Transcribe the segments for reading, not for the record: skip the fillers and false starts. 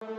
Well,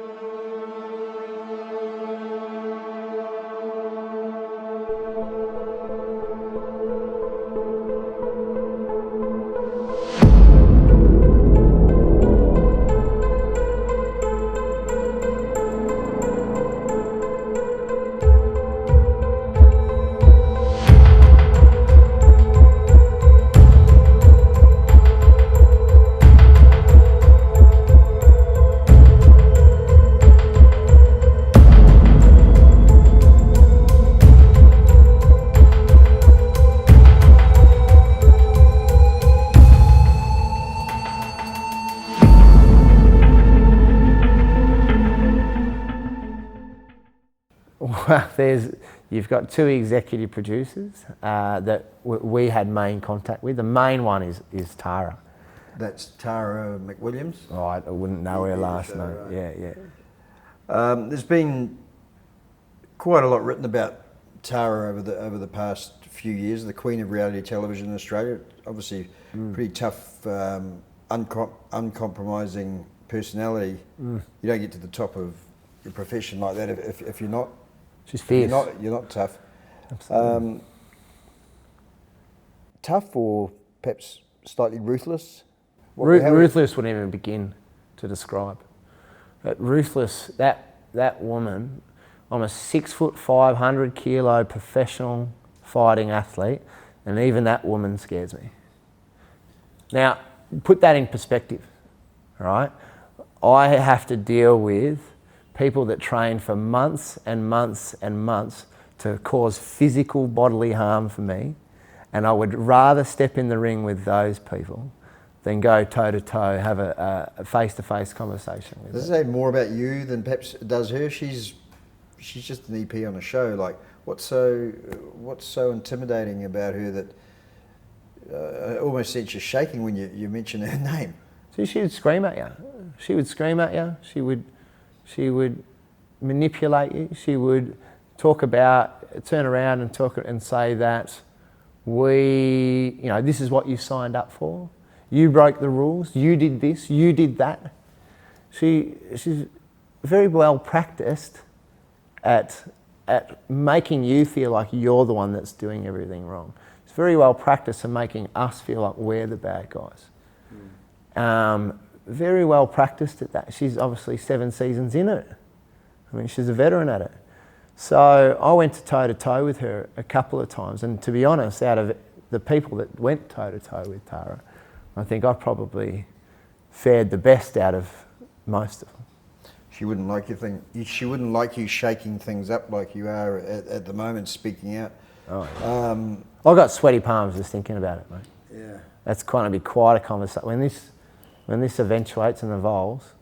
you've got two executive producers that we had main contact with. The main one is Tara. That's Tara McWilliams? Oh, I wouldn't know her last name. Right. Yeah. There's been quite a lot written about Tara over the past few years, the queen of reality television in Australia. Obviously, pretty tough, uncompromising personality. You don't get to the top of your profession like that if you're not. She's fierce. You're not tough. Absolutely. Tough or perhaps slightly ruthless? Ruthless wouldn't even begin to describe. But ruthless, that woman, I'm a 6'5", 100 kilo professional fighting athlete, and even that woman scares me. Now, put that in perspective, right? I have to deal with people that train for months and months and months to cause physical bodily harm for me, and I would rather step in the ring with those people than go toe-to-toe, have a face-to-face conversation with Does it her. say more about you than perhaps it does her? She's just an EP on a show. Like, what's so intimidating about her that I almost sense you shaking when you mention her name? So she would scream at you. She would scream at you. She would manipulate you. She would turn around and talk and say that this is what you signed up for. You broke the rules. You did this. You did that. She's very well practiced at making you feel like you're the one that's doing everything wrong. She's very well practiced at making us feel like we're the bad guys. Very well practiced at that. She's obviously 7 seasons in it. I mean, she's a veteran at it. So I went toe-to-toe with her a couple of times, and to be honest, out of the people that went toe-to-toe with Tara, I think I probably fared the best out of most of them. She wouldn't like She wouldn't like you shaking things up like you are at the moment, speaking out. Oh, yeah. I got sweaty palms just thinking about it, mate. Yeah. That's going to be quite a conversation. When this eventuates and evolves,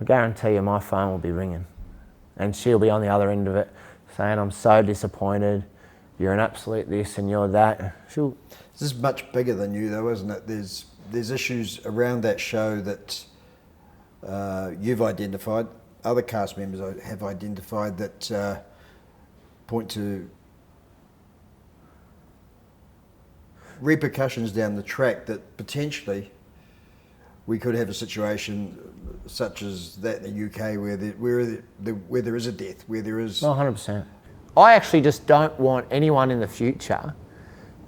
I guarantee you my phone will be ringing, and she'll be on the other end of it saying, "I'm so disappointed. You're an absolute this and you're that." This is much bigger than you, though, isn't it? There's issues around that show that you've identified, other cast members have identified that point to repercussions down the track that potentially we could have a situation such as that in the UK where there is a death, where there is... 100%. I actually just don't want anyone in the future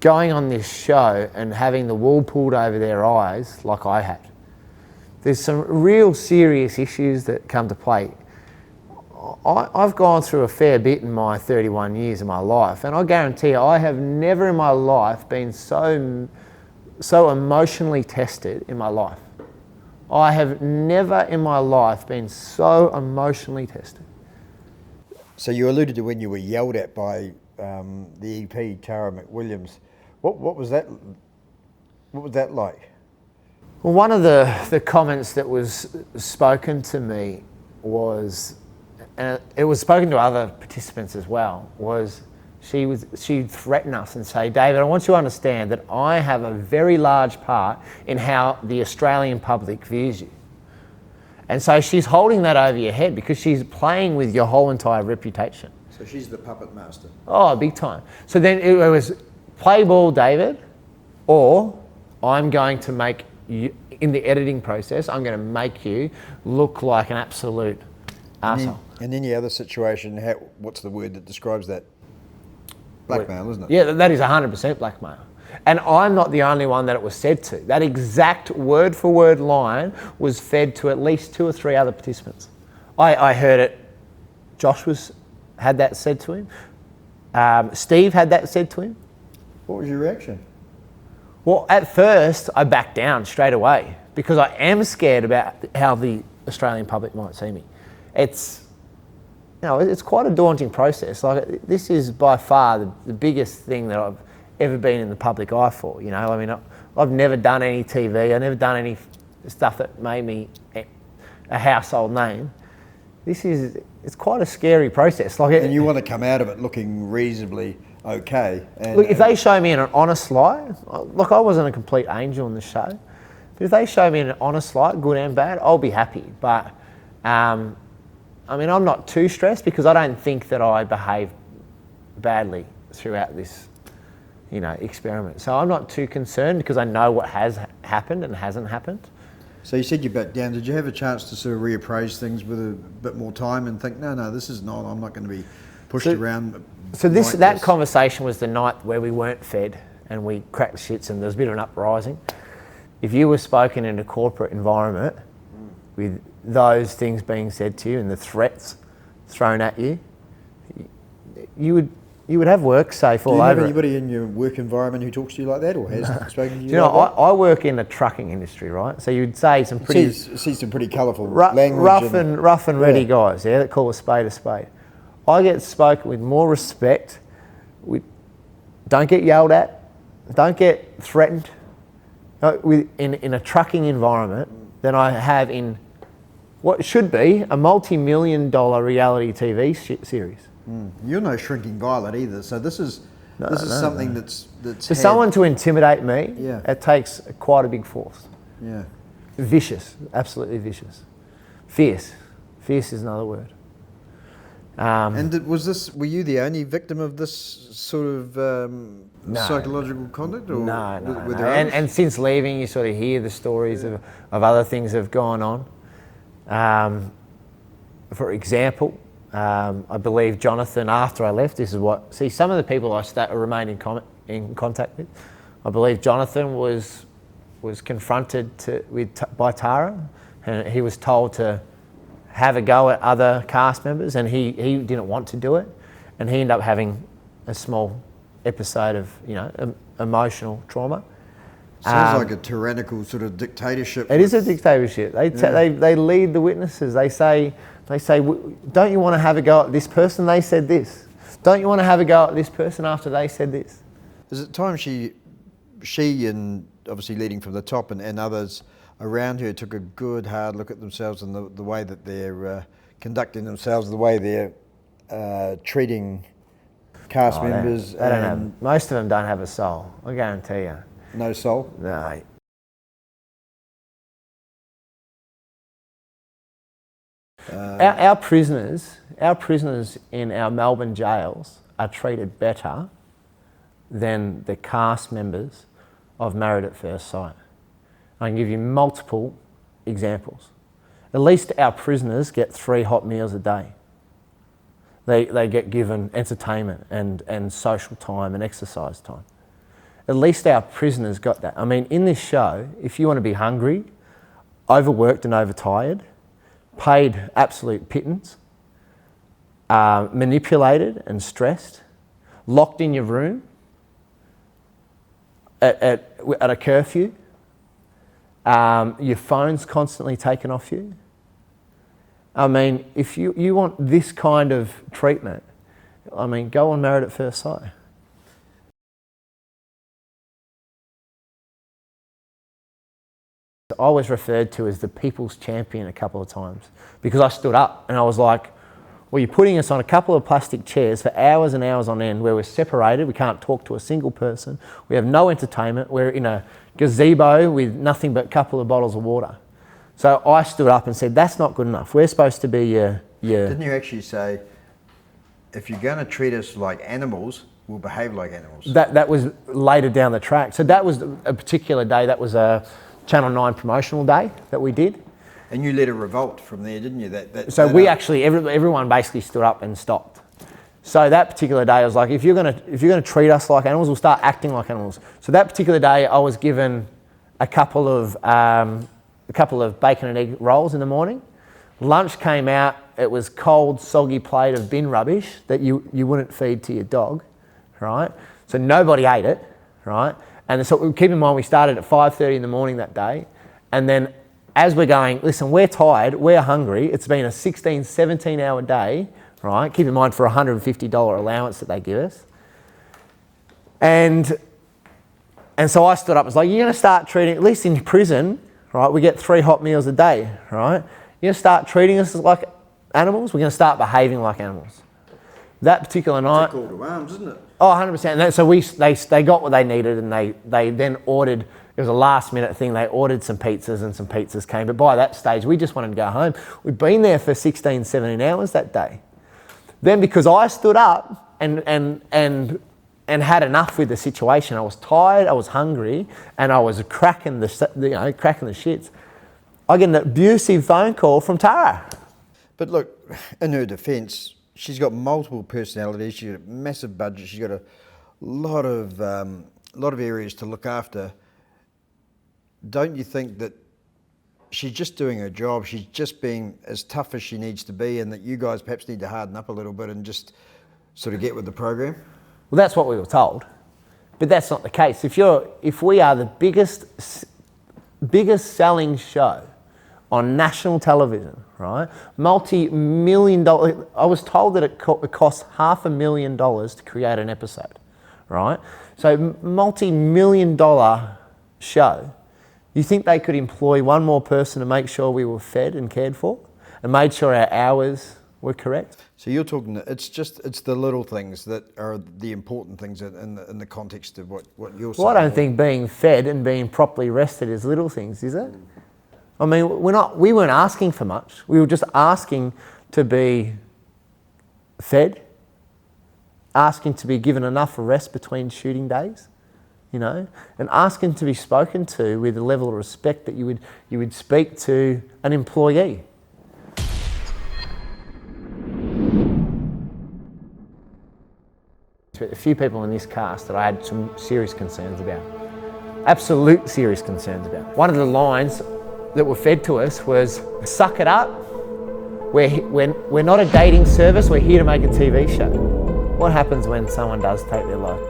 going on this show and having the wool pulled over their eyes like I had. There's some real serious issues that come to play. I've gone through a fair bit in my 31 years of my life, and I guarantee you, I have never in my life been so emotionally tested in my life. I have never in my life been so emotionally tested. So you alluded to when you were yelled at by the EP, Tara McWilliams. What was that like? Well, one of the comments that was spoken to me was, and it was spoken to other participants as well, was she'd threaten us and say, "David, I want you to understand that I have a very large part in how the Australian public views you." And so she's holding that over your head because she's playing with your whole entire reputation. So she's the puppet master. Oh, big time. So then it was play ball, David, or I'm going to make in the editing process, I'm going to make you look like an absolute arsehole. And any other situation, what's the word that describes that? Blackmail, isn't it? Yeah, that is 100% blackmail. And I'm not the only one that it was said to. That exact word-for-word line was fed to at least 2 or 3 other participants. I heard it. Josh had that said to him. Steve had that said to him. What was your reaction? Well, at first, I backed down straight away because I am scared about how the Australian public might see me. It's quite a daunting process. Like, this is by far the biggest thing that I've ever been in the public eye for. I mean, I've never done any TV. I've never done any stuff that made me a household name. It's quite a scary process. And you want to come out of it looking reasonably okay. Look, if they show me in an honest light, look, I wasn't a complete angel in the show, but if they show me in an honest light, good and bad, I'll be happy. But I mean, I'm not too stressed because I don't think that I behaved badly throughout this, experiment. So I'm not too concerned because I know what has happened and hasn't happened. So you said you backed down. Did you have a chance to sort of reappraise things with a bit more time and think, no, this is not, I'm not going to be pushed around? So that conversation was the night where we weren't fed and we cracked shits and there was a bit of an uprising. If you were spoken in a corporate environment with those things being said to you and the threats thrown at you, you would have work safe all over. Do you have anybody in your work environment who talks to you like that or has spoken to you? I work in the trucking industry, right? So you'd say some pretty see some pretty colourful language, rough and ready guys, that call a spade a spade. I get spoken with more respect. We don't get yelled at, don't get threatened in a trucking environment than I have in what should be a multi-million-dollar reality TV series. You're no shrinking violet either, so this is something that's for someone to intimidate me. Yeah, it takes quite a big force. Yeah, vicious, absolutely vicious, fierce is another word. And were you the only victim of this sort of psychological conduct? Or no. And since leaving, you sort of hear the stories of other things that have gone on. For example, I believe Jonathan, after I left, some of the people I remained in contact with, I believe Jonathan was confronted by Tara, and he was told to have a go at other cast members, and he didn't want to do it, and he ended up having a small episode of emotional trauma. Sounds like a tyrannical sort of dictatorship. It is a dictatorship. They lead the witnesses. They say, don't you want to have a go at this person? They said this. Don't you want to have a go at this person after they said this? Is it time she and obviously leading from the top and others around her took a good hard look at themselves and the way that they're conducting themselves, the way they're treating cast members? Most of them don't have a soul, I guarantee you. No soul? No. Our prisoners in our Melbourne jails are treated better than the cast members of Married at First Sight. I can give you multiple examples. At least our prisoners get 3 hot meals a day. They get given entertainment and social time and exercise time. At least our prisoners got that. I mean, in this show, if you want to be hungry, overworked and overtired, paid absolute pittance, manipulated and stressed, locked in your room at a curfew, your phone's constantly taken off you. I mean, if you want this kind of treatment, I mean, go on Married at First Sight. I was referred to as the people's champion a couple of times because I stood up and I was like, well, you're putting us on a couple of plastic chairs for hours and hours on end where we're separated, we can't talk to a single person, we have no entertainment, we're in a gazebo with nothing but a couple of bottles of water. So I stood up and said, that's not good enough. We're supposed to be your... Didn't you actually say, if you're going to treat us like animals, we'll behave like animals? That was later down the track. So that was a particular day, that was Channel 9 promotional day that we did. And you led a revolt from there, didn't you? So we actually, everyone basically stood up and stopped. So that particular day, I was like, if you're gonna treat us like animals, we'll start acting like animals. So that particular day, I was given a couple of bacon and egg rolls in the morning. Lunch came out. It was cold, soggy plate of bin rubbish that you wouldn't feed to your dog, right? So nobody ate it, right? And so keep in mind, we started at 5:30 in the morning that day. And then as we're going, listen, we're tired, we're hungry. It's been a 16, 17 hour day, right? Keep in mind for a $150 allowance that they give us. And so I stood up, I was like, you're gonna start treating, at least in prison, right? We get 3 hot meals a day, right? You're gonna start treating us like animals, we're gonna start behaving like animals. That particular night. It's a call to arms, isn't it? Oh, 100%. And so they got what they needed, and they then ordered, it was a last minute thing, they ordered some pizzas and some pizzas came. But by that stage, we just wanted to go home. We'd been there for 16, 17 hours that day. Then because I stood up and had enough with the situation, I was tired, I was hungry, and I was cracking the shits, I get an abusive phone call from Tara. But look, in her defence, she's got multiple personalities. She's got a massive budget. She's got a lot of areas to look after. Don't you think that she's just doing her job? She's just being as tough as she needs to be, and that you guys perhaps need to harden up a little bit and just sort of get with the program? Well, that's what we were told, but that's not the case. If we are the biggest selling show on national television, right? Multi-million-dollar, I was told that it costs $500,000 to create an episode, right? So multi-million-dollar show. You think they could employ one more person to make sure we were fed and cared for and made sure our hours were correct? So you're talking, it's the little things that are the important things in the context of what you're saying. Well, I don't think being fed and being properly rested is little things, is it? I mean, we weren't asking for much. We were just asking to be fed, asking to be given enough rest between shooting days, you know, and asking to be spoken to with a level of respect that you would speak to an employee. A few people in this cast that I had some serious concerns about, absolute serious concerns about. One of the lines that were fed to us was, suck it up, we're not a dating service, we're here to make a TV show. What happens when someone does take their life?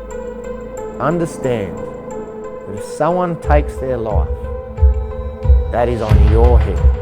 Understand that if someone takes their life, that is on your head.